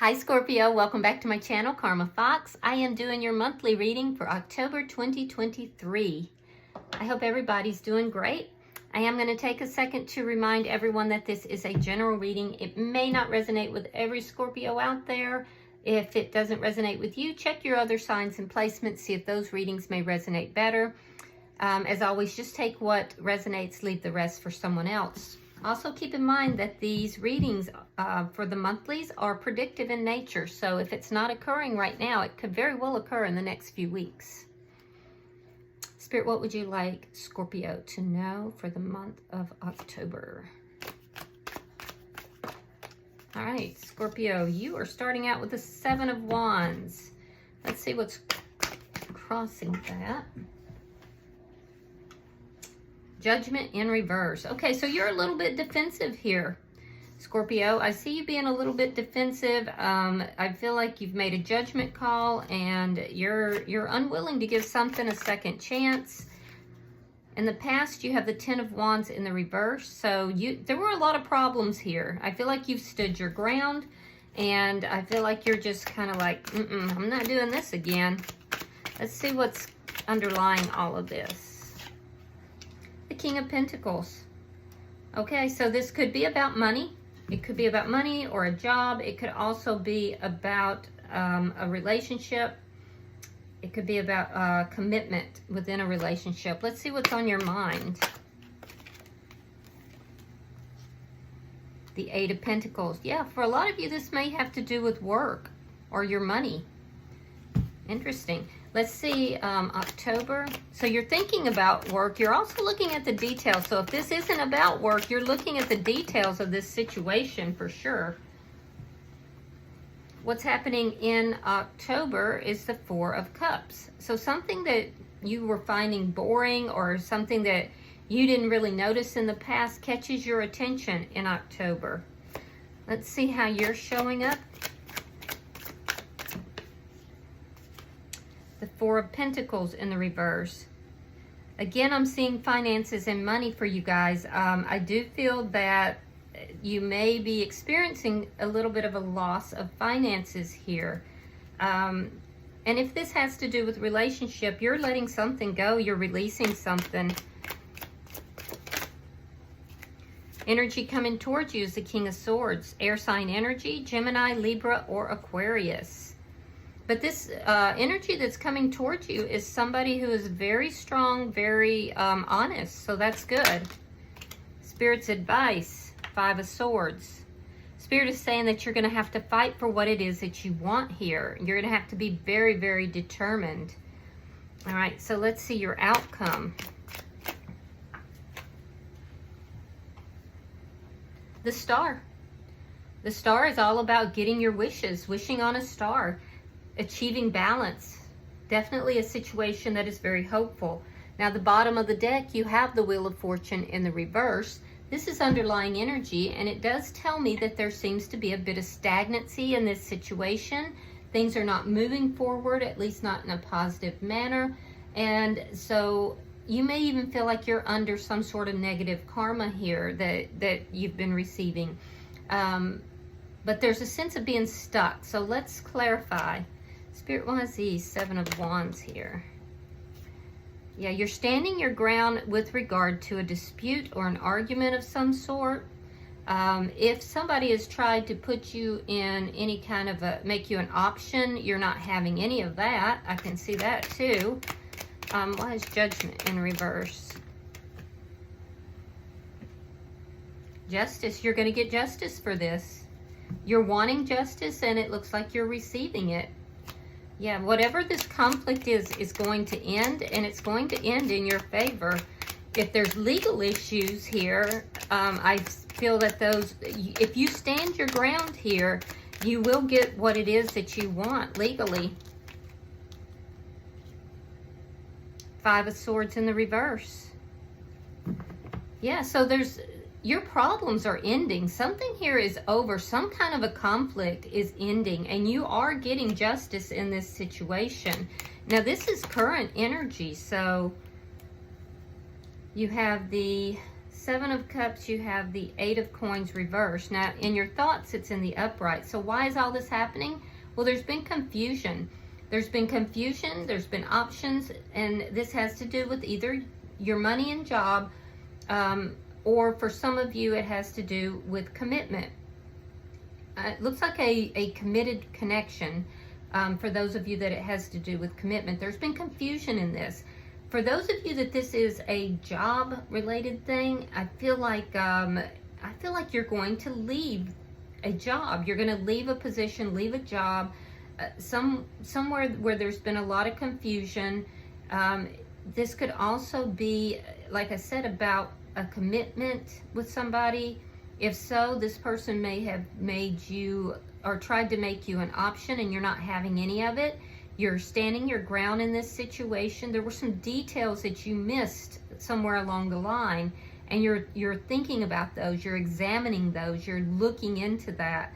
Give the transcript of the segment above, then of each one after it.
Hi Scorpio, welcome back to my channel, Karma Fox. I am doing your monthly reading for October 2023. I hope everybody's doing great. I am going to take a second to remind everyone that this is a general reading. It may not resonate with every Scorpio out there. If it doesn't resonate with you, check your other signs and placements, see if those readings may resonate better. As always, just take what resonates, leave the rest for someone else. Also keep in mind that these readings for the monthlies are predictive in nature. So if it's not occurring right now, it could very well occur in the next few weeks. Spirit, what would you like Scorpio to know for the month of October? All right, Scorpio, you are starting out with the Seven of Wands. Let's see what's crossing that. Judgment in reverse. Okay, so you're a little bit defensive here, Scorpio. I see you being a little bit defensive. I feel like you've made a judgment call and you're unwilling to give something a second chance. In the past, you have the Ten of Wands in the reverse. So there were a lot of problems here. I feel like you've stood your ground and I feel like you're just kind of like, I'm not doing this again. Let's see what's underlying all of this. The King of Pentacles. Okay, so this could be about money. It could be about money or a job. It could also be about a relationship. It could be about commitment within a relationship. Let's see what's on your mind. The Eight of Pentacles. Yeah, for a lot of you, this may have to do with work or your money. Interesting. Let's see, October. So you're thinking about work. You're also looking at the details. So if this isn't about work, you're looking at the details of this situation for sure. What's happening in October is the Four of Cups. So something that you were finding boring or something that you didn't really notice in the past catches your attention in October. Let's see how you're showing up. The Four of Pentacles in the reverse. Again, I'm seeing finances and money for you guys. I do feel that you may be experiencing a little bit of a loss of finances here. And if this has to do with relationship, you're letting something go. You're releasing something. Energy coming towards you is the King of Swords. Air sign energy, Gemini, Libra, or Aquarius. But this energy that's coming towards you is somebody who is very strong, very honest. So that's good. Spirit's advice, Five of Swords. Spirit is saying that you're going to have to fight for what it is that you want here. You're going to have to be very, very determined. All right, so let's see your outcome. The Star. The Star is all about getting your wishes, wishing on a star. Achieving balance. Definitely a situation that is very hopeful. Now, the bottom of the deck, you have the Wheel of Fortune in the reverse. This is underlying energy, and it does tell me that there seems to be a bit of stagnancy in this situation. Things are not moving forward, at least not in a positive manner. And so you may even feel like you're under some sort of negative karma here that you've been receiving. But there's a sense of being stuck. So let's clarify. Spirit wants the Seven of Wands here. Yeah, you're standing your ground with regard to a dispute or an argument of some sort. If somebody has tried to put you in any kind of make you an option, you're not having any of that. I can see that too. Why is Judgment in reverse? Justice. You're going to get justice for this. You're wanting justice and it looks like you're receiving it. Yeah, whatever this conflict is going to end, and it's going to end in your favor. If there's legal issues here, I feel that if you stand your ground here, you will get what it is that you want legally. Five of Swords in the reverse. Yeah, so your problems are ending. Something here is over. Some kind of a conflict is ending, and you are getting justice in this situation. Now, this is current energy, so you have the Seven of Cups, you have the Eight of Coins reversed. Now, in your thoughts, it's in the upright. So why is all this happening? Well, there's been confusion. There's been confusion, there's been options, and this has to do with either your money and job, or for some of you, it has to do with commitment. It looks like a committed connection for those of you that it has to do with commitment. There's been confusion in this. For those of you that this is a job-related thing, I feel like you're going to leave a job. You're going to leave a position, leave a job, somewhere where there's been a lot of confusion. This could also be, like I said, about a commitment with somebody. If so, this person may have made you or tried to make you an option and you're not having any of it. You're standing your ground in this situation. There were some details that you missed somewhere along the line, and you're thinking about those, you're examining those, you're looking into that,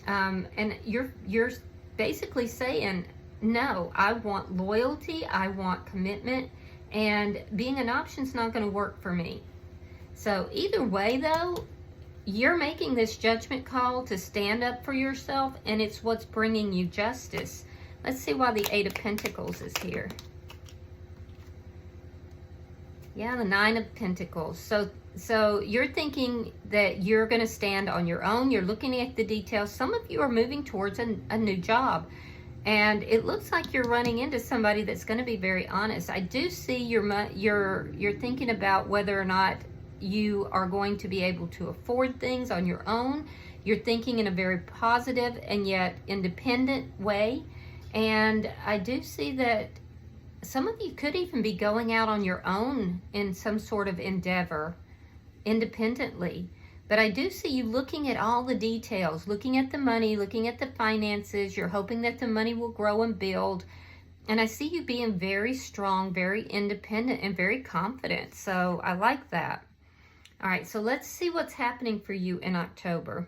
and you're basically saying, no, I want loyalty, I want commitment, and being an option is not going to work for me. So either way, though, you're making this judgment call to stand up for yourself, and it's what's bringing you justice. Let's see why the Eight of Pentacles is here. Yeah, the Nine of Pentacles. So you're thinking that you're going to stand on your own. You're looking at the details. Some of you are moving towards a new job, and it looks like you're running into somebody that's going to be very honest. I do see you're thinking about whether or not you are going to be able to afford things on your own. You're thinking in a very positive and yet independent way. And I do see that some of you could even be going out on your own in some sort of endeavor independently. But I do see you looking at all the details, looking at the money, looking at the finances. You're hoping that the money will grow and build. And I see you being very strong, very independent, and very confident. So I like that. All right, so let's see what's happening for you in October.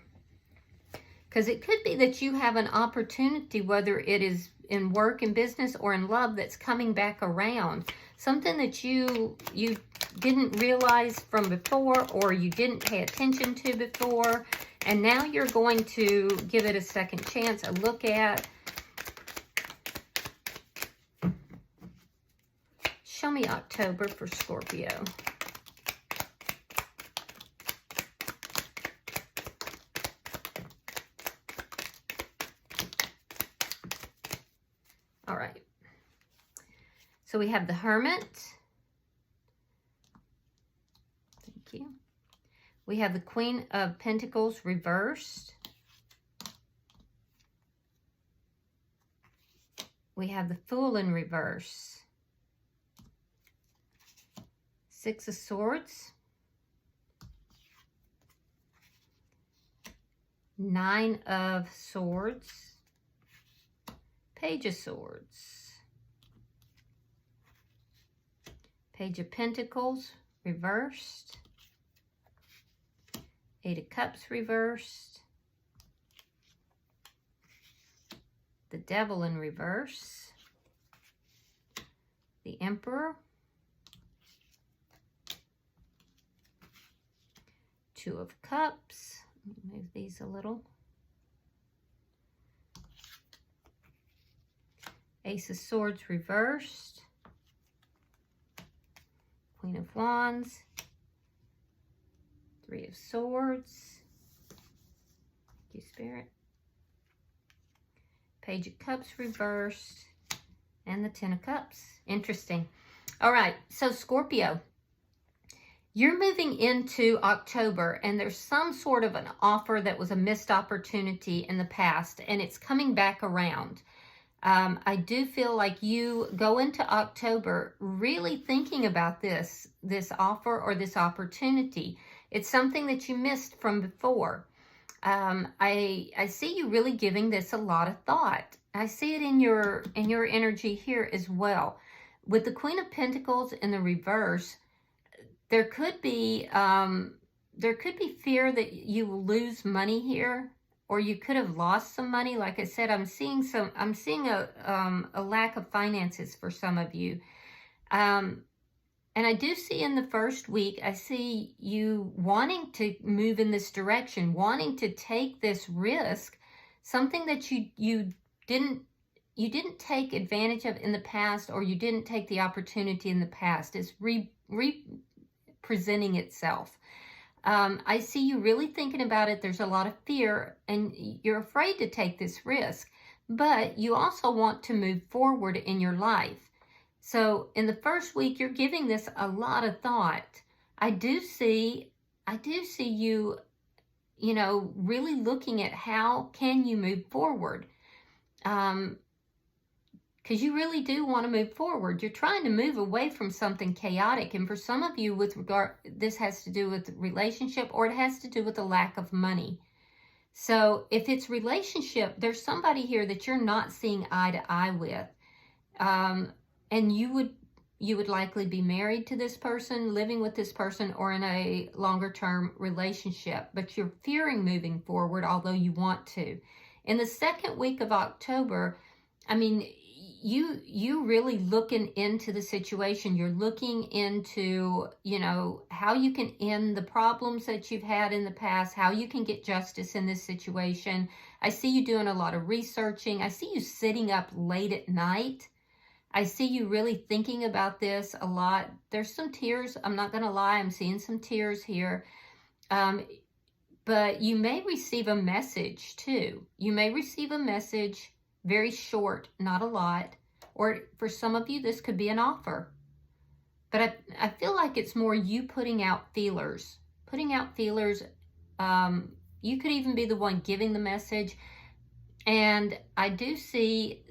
Because it could be that you have an opportunity, whether it is in work and business or in love, that's coming back around. Something that you didn't realize from before, or you didn't pay attention to before, and now you're going to give it a second chance, a look at. Show me October for Scorpio. All right. So we have the Hermit. Thank you. We have the Queen of Pentacles reversed. We have the Fool in reverse. Six of Swords. Nine of Swords. Page of Swords. Page of Pentacles reversed. Eight of Cups reversed. The Devil in reverse. The Emperor. Two of Cups. Let me move these a little. Ace of Swords reversed. Queen of Wands. Three of Swords. Thank you, Spirit. Page of Cups reversed. And the Ten of Cups. Interesting. All right, so Scorpio, you're moving into October, and there's some sort of an offer that was a missed opportunity in the past, and it's coming back around. I do feel like you go into October really thinking about this offer or this opportunity. It's something that you missed from before. I see you really giving this a lot of thought. I see it in your energy here as well. With the Queen of Pentacles in the reverse, there could be fear that you will lose money here, or you could have lost some money. Like I said, I'm seeing a lack of finances for some of you. And I do see in the first week, I see you wanting to move in this direction, wanting to take this risk, something that you didn't take advantage of in the past, or you didn't take the opportunity in the past. It's presenting itself. I see you really thinking about it. There's a lot of fear and you're afraid to take this risk, but you also want to move forward in your life. So in the first week, you're giving this a lot of thought. I do see you, really looking at how can you move forward. Because you really do want to move forward. You're trying to move away from something chaotic. And for some of you, this has to do with relationship, or it has to do with a lack of money. So if it's relationship, there's somebody here that you're not seeing eye to eye with. And you would likely be married to this person, living with this person, or in a longer term relationship, but you're fearing moving forward, although you want to. In the second week of October, I mean, you really looking into the situation. You're looking into, how you can end the problems that you've had in the past, how you can get justice in this situation. I see you doing a lot of researching. I see you sitting up late at night. I see you really thinking about this a lot. There's some tears. I'm not going to lie. I'm seeing some tears here. But you may receive a message too. You may receive a message, very short, not a lot. Or for some of you, this could be an offer. But I feel like it's more you putting out feelers. Putting out feelers. You could even be the one giving the message. And I do see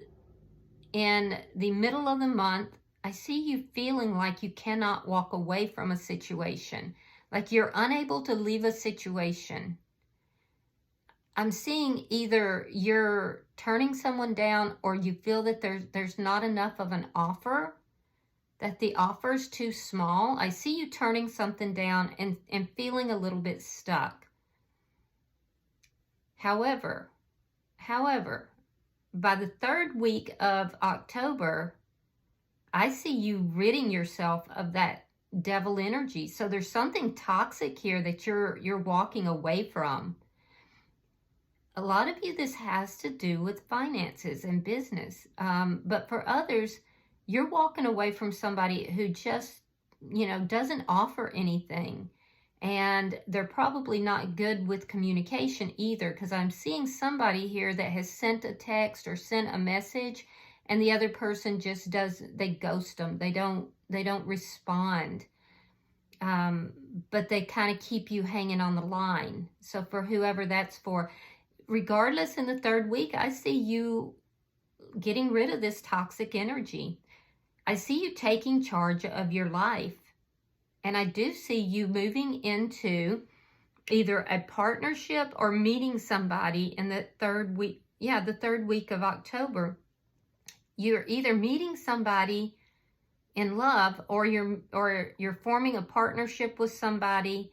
in the middle of the month, I see you feeling like you cannot walk away from a situation, like you're unable to leave a situation. I'm seeing either you're turning someone down, or you feel that there's not enough of an offer, that the offer is too small. I see you turning something down and feeling a little bit stuck. However, by the third week of October, I see you ridding yourself of that devil energy. So there's something toxic here that you're walking away from. A lot of you, this has to do with finances and business. But for others, you're walking away from somebody who just, doesn't offer anything. And they're probably not good with communication either, because I'm seeing somebody here that has sent a text or sent a message, and the other person just they ghost them. They don't respond. But they kind of keep you hanging on the line. So for whoever that's for, regardless, in the third week, I see you getting rid of this toxic energy. I see you taking charge of your life. And I do see you moving into either a partnership or meeting somebody in the third week. Yeah, the third week of October. You're either meeting somebody in love, or you're forming a partnership with somebody.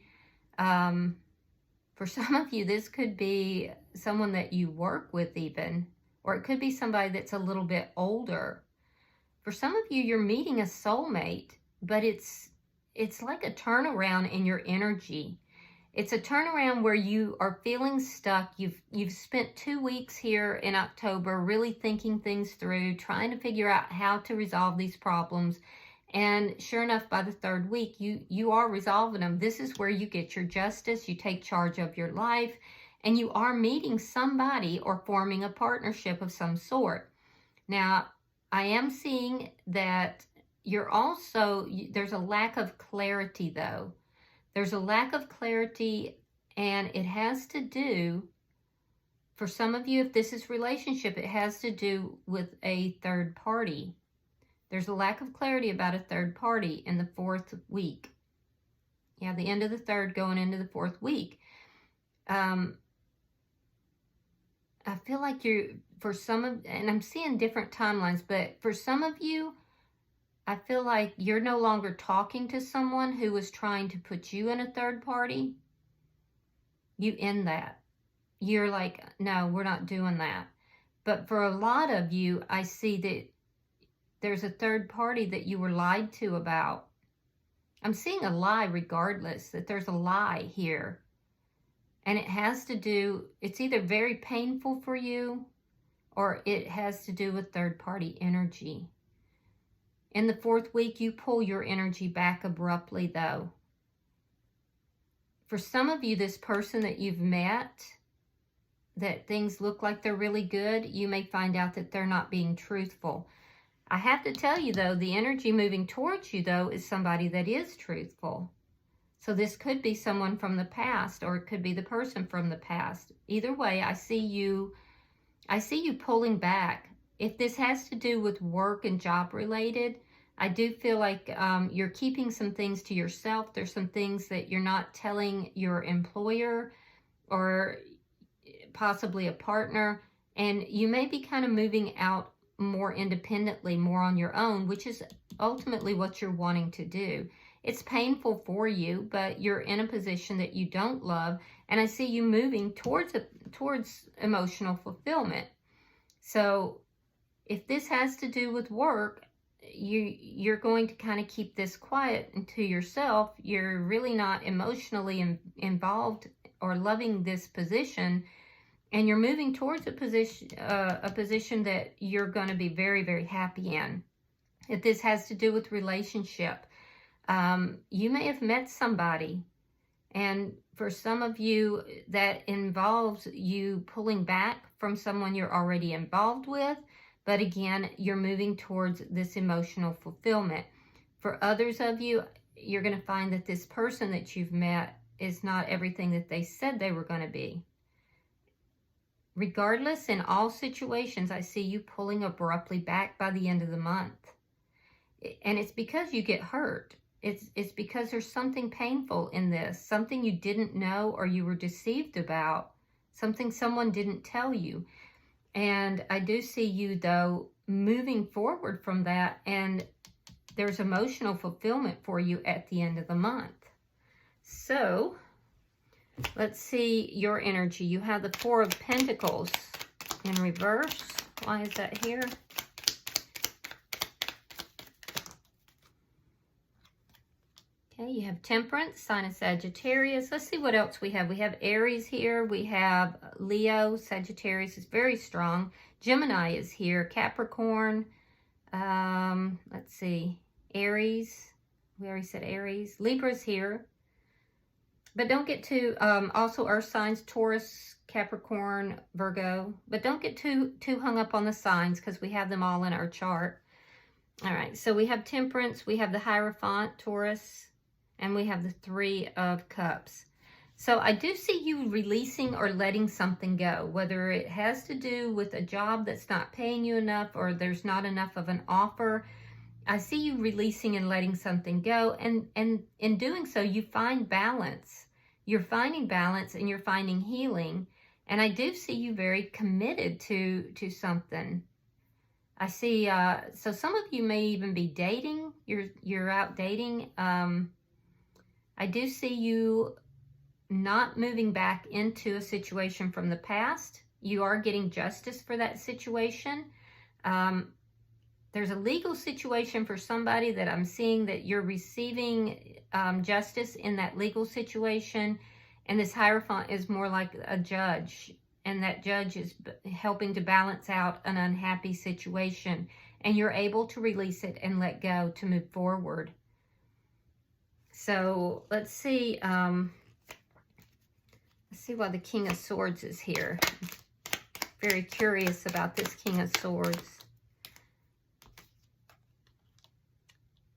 For some of you, this could be someone that you work with even, or it could be somebody that's a little bit older. For some of you, you're meeting a soulmate, but it's like a turnaround in your energy. It's a turnaround where you are feeling stuck. You've spent 2 weeks here in October really thinking things through, trying to figure out how to resolve these problems. And sure enough, by the third week, you are resolving them. This is where you get your justice. You take charge of your life, and you are meeting somebody or forming a partnership of some sort. Now, I am seeing that there's a lack of clarity though. There's a lack of clarity, and it has to do, for some of you, if this is relationship, it has to do with a third party. There's a lack of clarity about a third party in the fourth week. Yeah, the end of the third going into the fourth week. I feel like and I'm seeing different timelines, but for some of you, I feel like you're no longer talking to someone who was trying to put you in a third party. You end that. You're like, no, we're not doing that. But for a lot of you, I see that there's a third party that you were lied to about. I'm seeing a lie regardless, that there's a lie here. And it has to do, it's either very painful for you or it has to do with third-party energy. In the 4th week, you pull your energy back abruptly, though. For some of you, this person that you've met, that things look like they're really good, you may find out that they're not being truthful. I have to tell you, though, the energy moving towards you, though, is somebody that is truthful. So this could be someone from the past, or it could be the person from the past. Either way, I see you pulling back. If this has to do with work and job related, I do feel like you're keeping some things to yourself. There's some things that you're not telling your employer or possibly a partner, and you may be kind of moving out more independently, more on your own, which is ultimately what you're wanting to do. It's painful for you, but you're in a position that you don't love, and I see you moving towards emotional fulfillment. So if this has to do with work, you're going to kind of keep this quiet and to yourself. You're really not emotionally involved or loving this position, and you're moving towards a position that you're going to be very, very happy in. If this has to do with relationship, you may have met somebody, and for some of you that involves you pulling back from someone you're already involved with, but again, you're moving towards this emotional fulfillment. For others of you, you're going to find that this person that you've met is not everything that they said they were going to be. Regardless, in all situations, I see you pulling abruptly back by the end of the month. And it's because you get hurt. It's because there's something painful in this, something you didn't know or you were deceived about, something someone didn't tell you. And I do see you, though, moving forward from that, and there's emotional fulfillment for you at the end of the month. So let's see your energy. You have the 4 of Pentacles in reverse. Why is that here? Okay, you have Temperance, sign of Sagittarius. Let's see what else we have. We have Aries here. We have Leo. Sagittarius is very strong. Gemini is here. Capricorn. Let's see. Aries. We already said Aries. Libra's here. But don't get too, also earth signs, Taurus, Capricorn, Virgo. But don't get too hung up on the signs, because we have them all in our chart. All right, so we have Temperance. We have the Hierophant, Taurus. And we have the 3 of Cups. So I do see you releasing or letting something go, whether it has to do with a job that's not paying you enough or there's not enough of an offer. I see you releasing and letting something go. And in doing so, you find balance. You're finding balance and you're finding healing. And I do see you very committed to something. I see, so some of you may even be dating. You're out dating. I do see you not moving back into a situation from the past. You are getting justice for that situation. There's a legal situation for somebody that I'm seeing that you're receiving justice in that legal situation. And this Hierophant is more like a judge. And that judge is helping to balance out an unhappy situation. And you're able to release it and let go to move forward. So let's see why the King of Swords is here. Very curious about this King of Swords.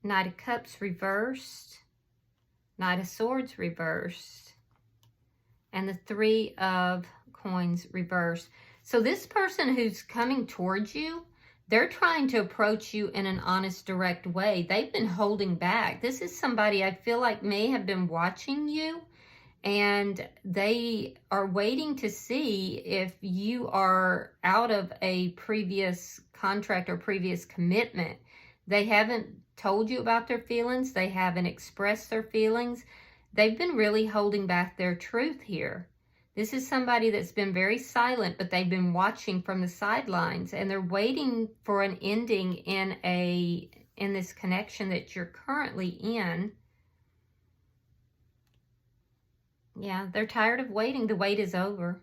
Knight of Cups reversed. Knight of Swords reversed. And the 3 of Coins reversed. So this person who's coming towards you, they're trying to approach you in an honest, direct way. They've been holding back. This is somebody I feel like may have been watching you, and they are waiting to see if you are out of a previous contract or previous commitment. They haven't told you about their feelings. They haven't expressed their feelings. They've been really holding back their truth here. This is somebody that's been very silent, but they've been watching from the sidelines, and they're waiting for an ending in this connection that you're currently in. Yeah, they're tired of waiting. The wait is over.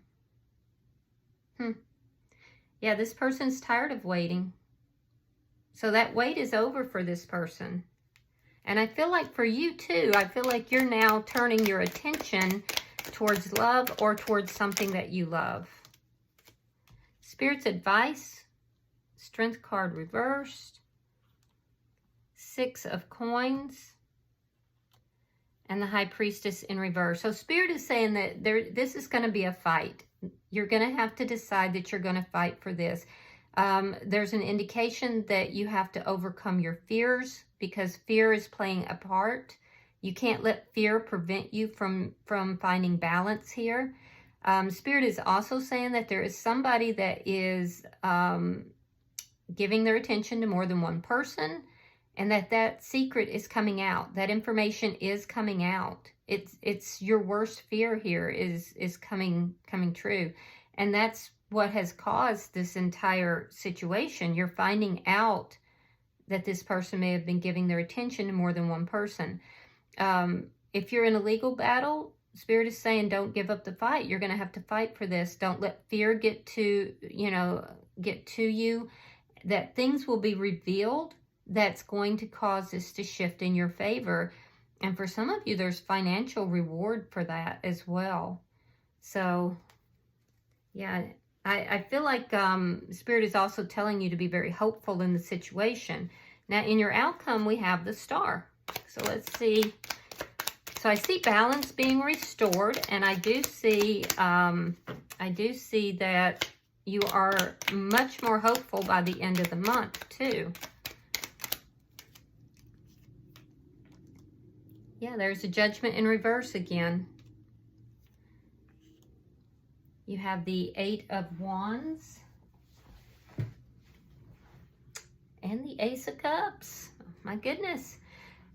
Yeah, this person's tired of waiting. So that wait is over for this person. And I feel like for you too, I feel like you're now turning your attention towards love or towards something that you love. Spirit's advice, Strength card reversed, 6 of coins, and the High Priestess in reverse. So Spirit is saying that this is going to be a fight. You're going to have to decide that you're going to fight for this. There's an indication that you have to overcome your fears, because fear is playing a part. You can't let fear prevent you from finding balance here. Spirit is also saying that there is somebody that is giving their attention to more than one person, and that secret is coming out. That information is coming out. It's your worst fear here is coming true. And that's what has caused this entire situation. You're finding out that this person may have been giving their attention to more than one person. If you're in a legal battle, Spirit is saying don't give up the fight. You're going to have to fight for this. Don't let fear get to you. That things will be revealed that's going to cause this to shift in your favor. And for some of you, there's financial reward for that as well. So, yeah, I feel like Spirit is also telling you to be very hopeful in the situation. Now, in your outcome, we have the Star. So let's see. So I see balance being restored, and I do see that you are much more hopeful by the end of the month too. Yeah, there's a Judgment in reverse again. You have the 8 of Wands and the Ace of Cups. Oh, my goodness.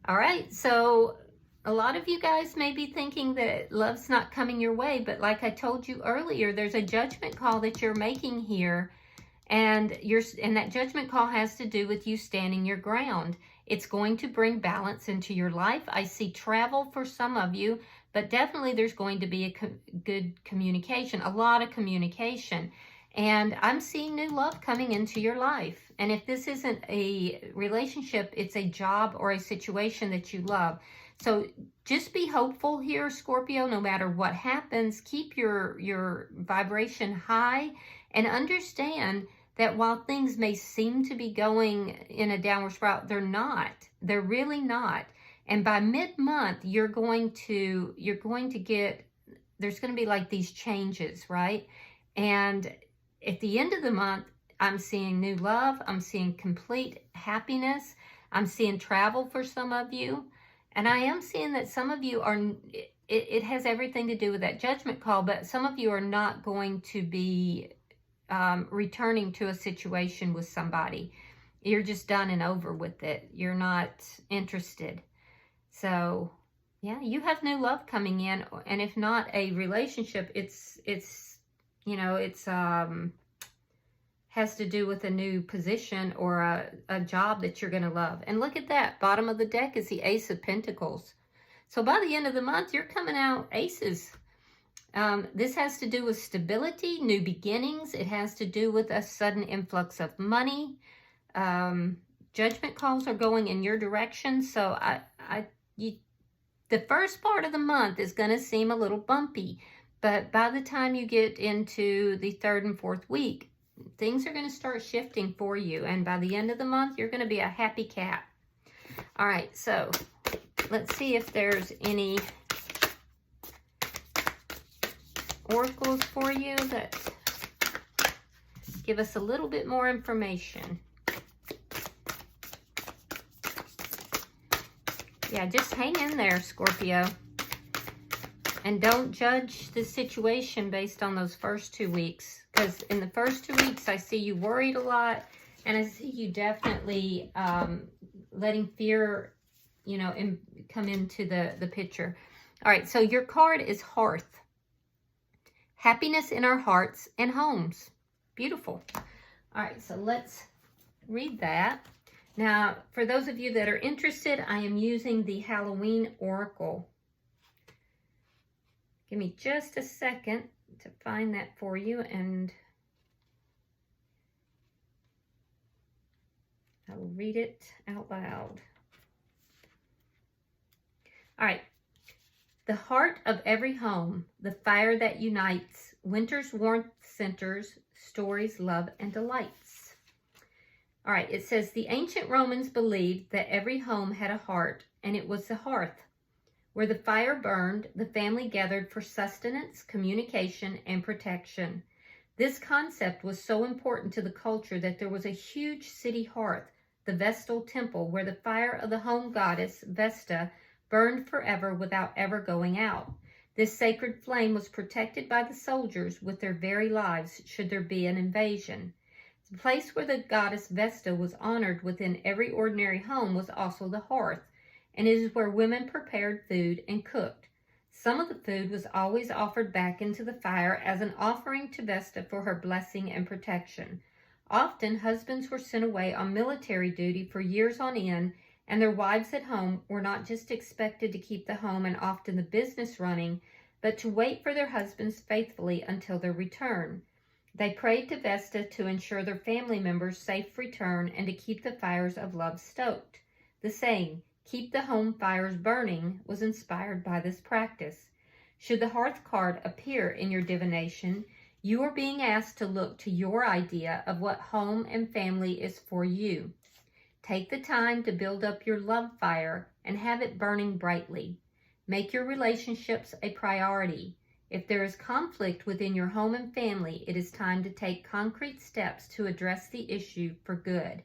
All right, so a lot of you guys may be thinking that love's not coming your way, but like I told you earlier, there's a judgment call that you're making here, and that judgment call has to do with you standing your ground. It's going to bring balance into your life. I see travel for some of you, but definitely there's going to be a good communication, a lot of communication. And I'm seeing new love coming into your life. And if this isn't a relationship, it's a job or a situation that you love. So just be hopeful here, Scorpio, no matter what happens. Keep your vibration high and understand that while things may seem to be going in a downward spiral, they're not. They're really not. And by mid-month, you're going to get, there's going to be like these changes, right? And at the end of the month, I'm seeing new love. I'm seeing complete happiness. I'm seeing travel for some of you. And I am seeing that some of you are, it has everything to do with that judgment call, but some of you are not going to be returning to a situation with somebody. You're just done and over with it. You're not interested. So, yeah, you have new love coming in, and if not a relationship, it's has to do with a new position or a job that you're going to love. And look at that. Bottom of the deck is the Ace of Pentacles. So by the end of the month, you're coming out aces. This has to do with stability, new beginnings. It has to do with a sudden influx of money. Judgment calls are going in your direction. So the first part of the month is going to seem a little bumpy. But by the time you get into the 3rd and 4th week, things are going to start shifting for you. And by the end of the month, you're going to be a happy cat. All right, so let's see if there's any oracles for you that give us a little bit more information. Yeah, just hang in there, Scorpio. And don't judge the situation based on those first 2 weeks. Because in the first 2 weeks, I see you worried a lot. And I see you definitely letting fear, come into the picture. All right, so your card is Hearth. Happiness in our hearts and homes. Beautiful. All right, so let's read that. Now, for those of you that are interested, I am using the Halloween Oracle. Give me just a second to find that for you, and I will read it out loud. All right. The heart of every home, the fire that unites, winter's warmth centers, stories, love, and delights. All right, it says, the ancient Romans believed that every home had a heart, and it was the hearth. Where the fire burned, the family gathered for sustenance, communication, and protection. This concept was so important to the culture that there was a huge city hearth, the Vestal Temple, where the fire of the home goddess, Vesta, burned forever without ever going out. This sacred flame was protected by the soldiers with their very lives should there be an invasion. The place where the goddess Vesta was honored within every ordinary home was also the hearth, and it is where women prepared food and cooked. Some of the food was always offered back into the fire as an offering to Vesta for her blessing and protection. Often, husbands were sent away on military duty for years on end, and their wives at home were not just expected to keep the home and often the business running, but to wait for their husbands faithfully until their return. They prayed to Vesta to ensure their family members' safe return and to keep the fires of love stoked. The saying, "Keep the home fires burning," was inspired by this practice. Should the hearth card appear in your divination, you are being asked to look to your idea of what home and family is for you. Take the time to build up your love fire and have it burning brightly. Make your relationships a priority. If there is conflict within your home and family, it is time to take concrete steps to address the issue for good.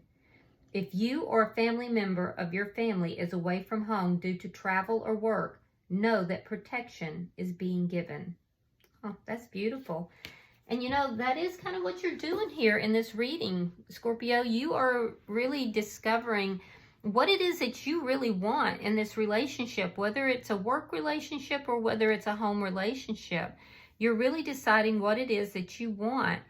If you or a family member of your family is away from home due to travel or work, know that protection is being given. Oh, that's beautiful. And you know, that is kind of what you're doing here in this reading, Scorpio. You are really discovering what it is that you really want in this relationship, whether it's a work relationship or whether it's a home relationship. You're really deciding what it is that you want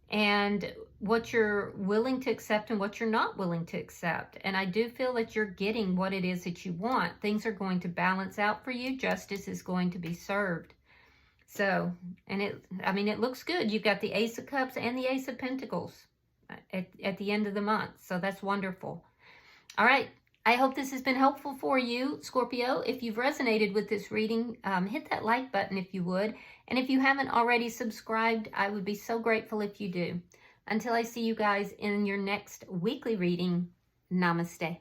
and what you're willing to accept and what you're not willing to accept. And I do feel that you're getting what it is that you want. Things are going to balance out for you. Justice is going to be served. So, and it looks good. You've got the Ace of Cups and the Ace of Pentacles at the end of the month. So that's wonderful. All right. I hope this has been helpful for you, Scorpio. If you've resonated with this reading, hit that like button if you would. And if you haven't already subscribed, I would be so grateful if you do. Until I see you guys in your next weekly reading, namaste.